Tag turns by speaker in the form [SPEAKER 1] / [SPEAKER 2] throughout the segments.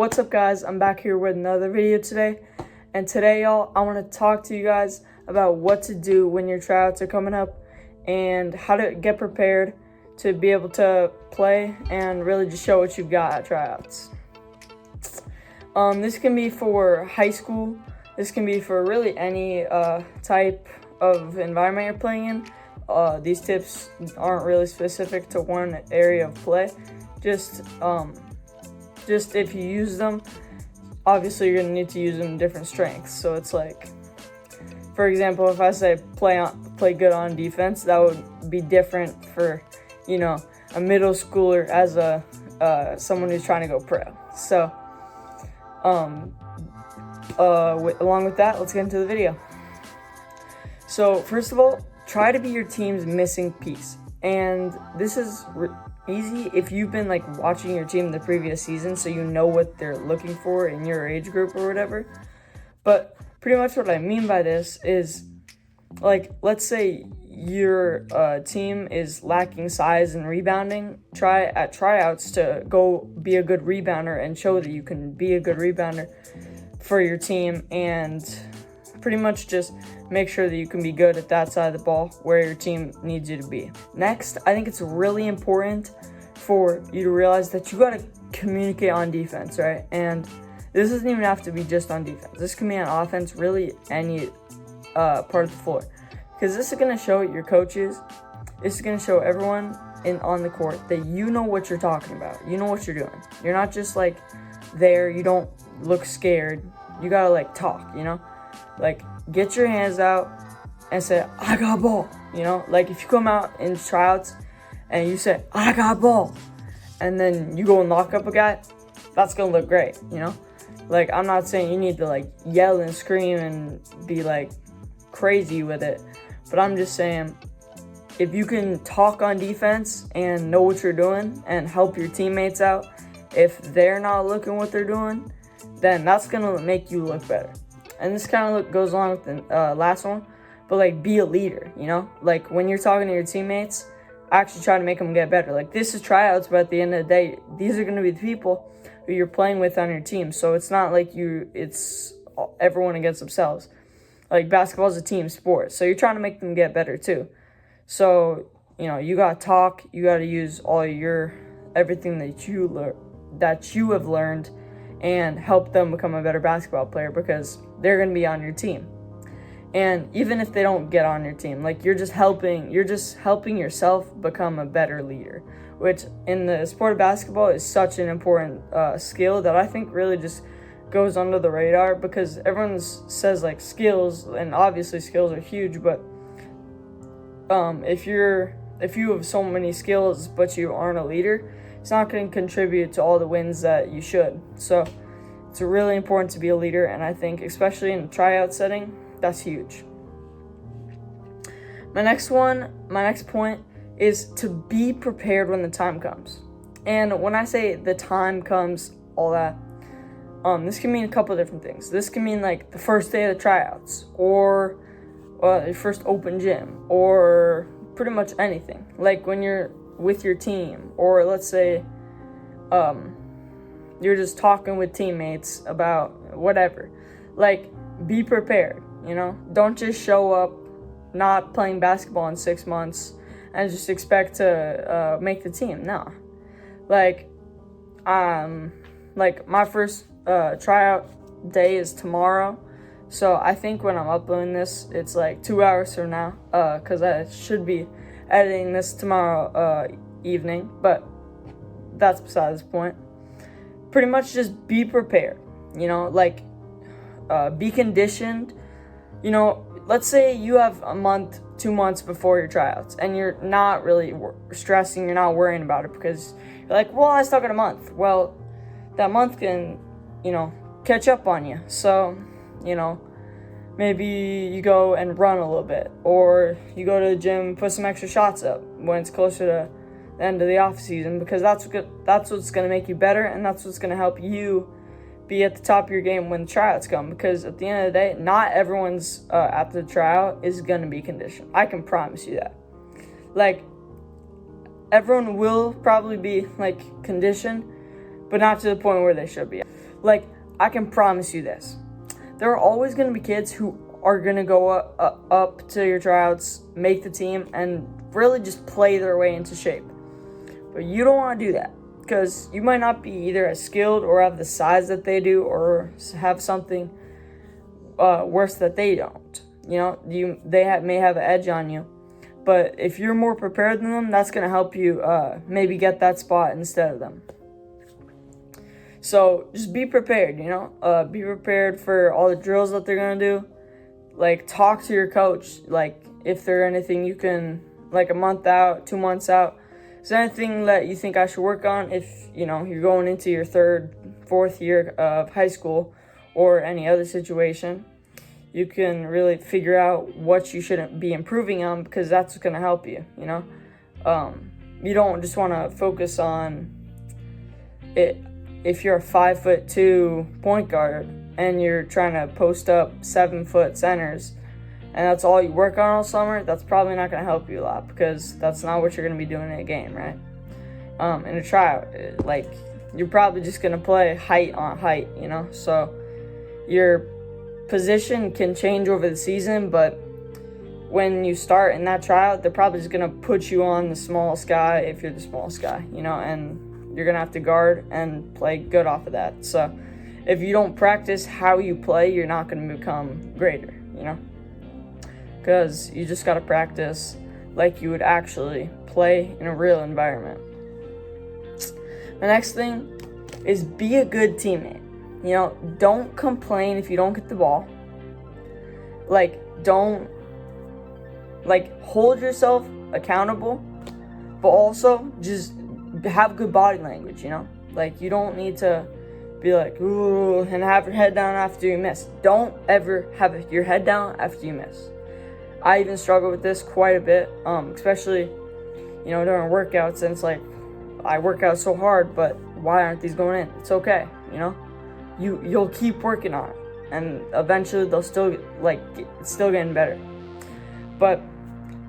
[SPEAKER 1] What's up, guys? I'm back here with another video today. And today, y'all, I want to talk to you guys about what to do when your tryouts are coming up and how to get prepared to be able to play and really just show what you've got at tryouts. This can be for high school. This can be for really any type of environment you're playing in. These tips aren't really specific to one area of play. Just if you use them, obviously you're gonna need to use them in different strengths. So it's like, for example, if I say play good on defense, that would be different for, a middle schooler as someone who's trying to go pro. So, along with that, let's get into the video. So first of all, try to be your team's missing piece, and this is easy if you've been watching your team the previous season, so you know what they're looking for in your age group or whatever. But pretty much what I mean by this is, let's say your team is lacking size and rebounding. Try at tryouts to go be a good rebounder and show that you can be a good rebounder for your team, and pretty much just make sure that you can be good at that side of the ball where your team needs you to be. Next, I think it's really important for you to realize that you got to communicate on defense, right? And this doesn't even have to be just on defense. This can be on offense, really any part of the floor. Because this is going to show your coaches, this is going to show everyone on the court that you know what you're talking about. You know what you're doing. You're not just there, you don't look scared. You got to talk, get your hands out and say, I got ball. If you come out in tryouts and you say, I got ball, and then you go and lock up a guy, that's going to look great, I'm not saying you need to yell and scream and be crazy with it, but I'm just saying if you can talk on defense and know what you're doing and help your teammates out, if they're not looking what they're doing, then that's going to make you look better. And this kind of goes along with the last one, but be a leader, when you're talking to your teammates, actually try to make them get better. This is tryouts, but at the end of the day, these are going to be the people who you're playing with on your team. So it's not it's everyone against themselves. Basketball is a team sport, so you're trying to make them get better too. So, you got to talk, you got to use everything that you have learned and help them become a better basketball player, because they're going to be on your team. And even if they don't get on your team, you're just helping yourself become a better leader, which in the sport of basketball is such an important skill that I think really just goes under the radar, because everyone says skills, and obviously skills are huge, but if you have so many skills but you aren't a leader, it's not going to contribute to all the wins that you should. So it's really important to be a leader, and I think especially in a tryout setting, that's huge. My next point is to be prepared when the time comes. And when I say the time comes, all that, this can mean a couple of different things. This can mean the first day of the tryouts, or your first open gym, or pretty much anything. When you're with your team, or let's say you're just talking with teammates about whatever. Be prepared, Don't just show up not playing basketball in 6 months and just expect to make the team. No. My first tryout day is tomorrow. So I think when I'm uploading this, it's 2 hours from now, because I should be editing this tomorrow evening, but that's besides the point. Pretty much just be prepared, be conditioned. Let's say you have a month, 2 months before your tryouts, and you're not really stressing, you're not worrying about it, because you're well, I still got a month. Well, that month can, catch up on you. So, maybe you go and run a little bit, or you go to the gym and put some extra shots up when it's closer to the end of the off season, because that's what's going to make you better, and that's what's going to help you be at the top of your game when the tryouts come. Because at the end of the day, not everyone's at the tryout is going to be conditioned. I can promise you that. Everyone will probably be conditioned, but not to the point where they should be. Like, I can promise you this. There are always going to be kids who are going to go up to your tryouts, make the team, and really just play their way into shape. But you don't want to do that, because you might not be either as skilled or have the size that they do, or have something worse that they don't. They may have an edge on you. But if you're more prepared than them, that's going to help you maybe get that spot instead of them. So just be prepared, be prepared for all the drills that they're going to do. Like, talk to your coach, like, if there's anything you can, like, a month out, 2 months out. Is there anything that you think I should work on if, you're going into your 3rd, 4th year of high school or any other situation? You can really figure out what you shouldn't be improving on, because that's going to help you, You don't just want to focus on it. If you're a 5'2" point guard and you're trying to post up 7-foot centers, and that's all you work on all summer, that's probably not going to help you a lot, because that's not what you're going to be doing in a game, right? In a tryout, like, you're probably just going to play height on height, So your position can change over the season, but when you start in that tryout, they're probably just going to put you on the smallest guy if you're the smallest guy, and you're going to have to guard and play good off of that. So if you don't practice how you play, you're not going to become greater, because you just got to practice like you would actually play in a real environment. The next thing is be a good teammate. Don't complain if you don't get the ball. Hold yourself accountable, but also just have good body language, Like, you don't need to be like, ooh, and have your head down after you miss. Don't ever have your head down after you miss. I even struggle with this quite a bit, especially, during workouts, and it's like, I work out so hard, but why aren't these going in? It's okay, You'll keep working on it, and eventually they'll still, it's still getting better. But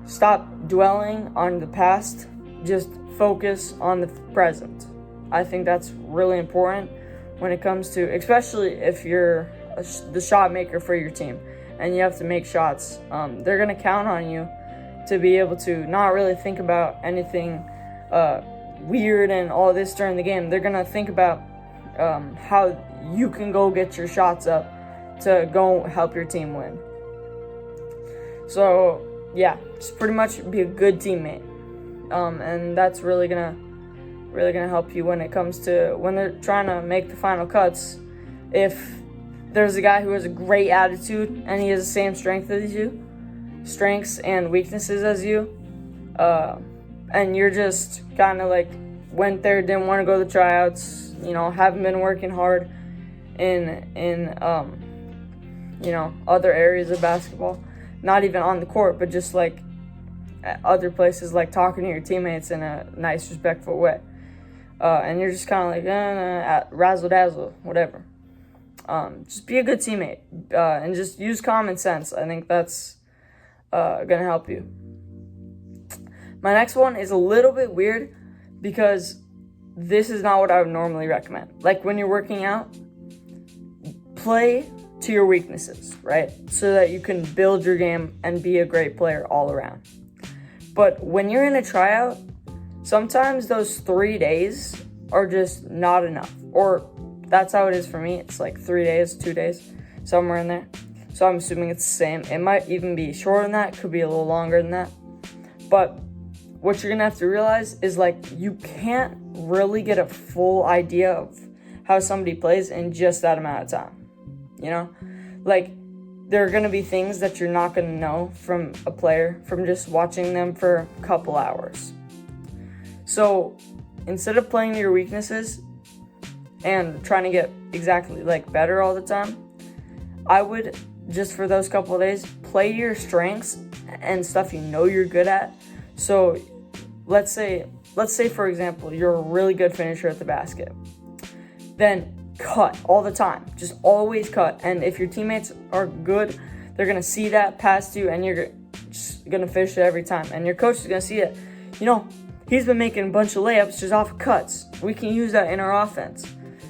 [SPEAKER 1] stop dwelling on the past. Just focus on the present. I think that's really important when it comes to, especially if you're the shot maker for your team and you have to make shots. They're going to count on you to be able to not really think about anything weird and all this during the game. They're going to think about how you can go get your shots up to go help your team win. So yeah, just pretty much be a good teammate, and that's really gonna help you when it comes to when they're trying to make the final cuts. If there's a guy who has a great attitude and he has the same strengths and weaknesses as you, and you're just kind of like went there, didn't want to go to the tryouts, haven't been working hard in other areas of basketball, not even on the court, but just like at other places, like talking to your teammates in a nice, respectful way, and you're just kind of like razzle dazzle, whatever. Just be a good teammate, and just use common sense. I think that's gonna help you. My next one is a little bit weird, because this is not what I would normally recommend. Like, when you're working out, play to your weaknesses, right? So that you can build your game and be a great player all around. But when you're in a tryout, sometimes those 3 days are just not enough. Or that's how it is for me. It's like 3 days, 2 days, somewhere in there. So I'm assuming it's the same. It might even be shorter than that, could be a little longer than that. But what you're gonna have to realize is, like, you can't really get a full idea of how somebody plays in just that amount of time. Like, there are gonna be things that you're not gonna know from a player from just watching them for a couple hours. So instead of playing to your weaknesses and trying to get exactly better all the time, I would just, for those couple of days, play your strengths and stuff you're good at. So let's say for example, you're a really good finisher at the basket. Then cut all the time. Just always cut. And if your teammates are good, they're going to see that past you, and you're just going to finish it every time. And your coach is going to see it. He's been making a bunch of layups just off of cuts. We can use that in our offense.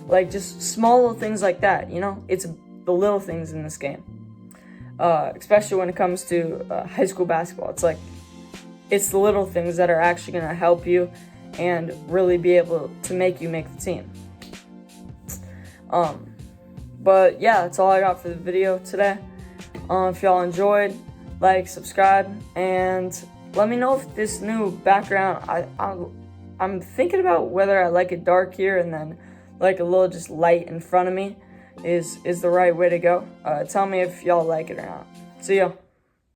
[SPEAKER 1] Like, just small little things like that, you know? It's the little things in this game. Especially when it comes to high school basketball. It's like, it's the little things that are actually going to help you and really be able to make you make the team. But yeah, that's all I got for the video today. If y'all enjoyed, like, subscribe, and let me know if this new background, I'm thinking about whether I like it dark here and then like a little just light in front of me is the right way to go. Tell me if y'all like it or not. See ya.